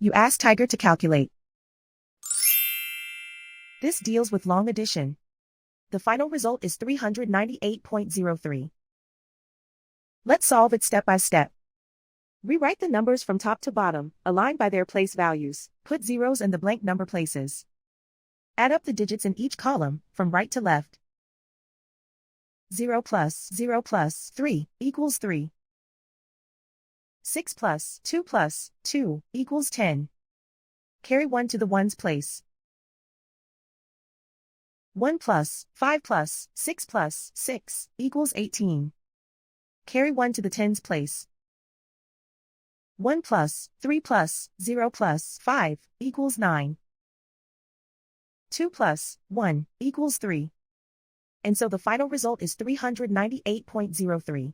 You ask Tiger to calculate. This deals with long addition. The final result is 398.03. Let's solve it step by step. Rewrite the numbers from top to bottom, align by their place values, put zeros in the blank number places. Add up the digits in each column, from right to left. 0 plus 3 equals 3. 6 plus 2 equals 10. Carry 1 to the ones place. 1 plus 5 plus 6 plus 6 equals 18. Carry 1 to the tens place. 1 plus 3 plus 0 plus 5 equals 9. 2 plus 1 equals 3. And so the final result is 398.03.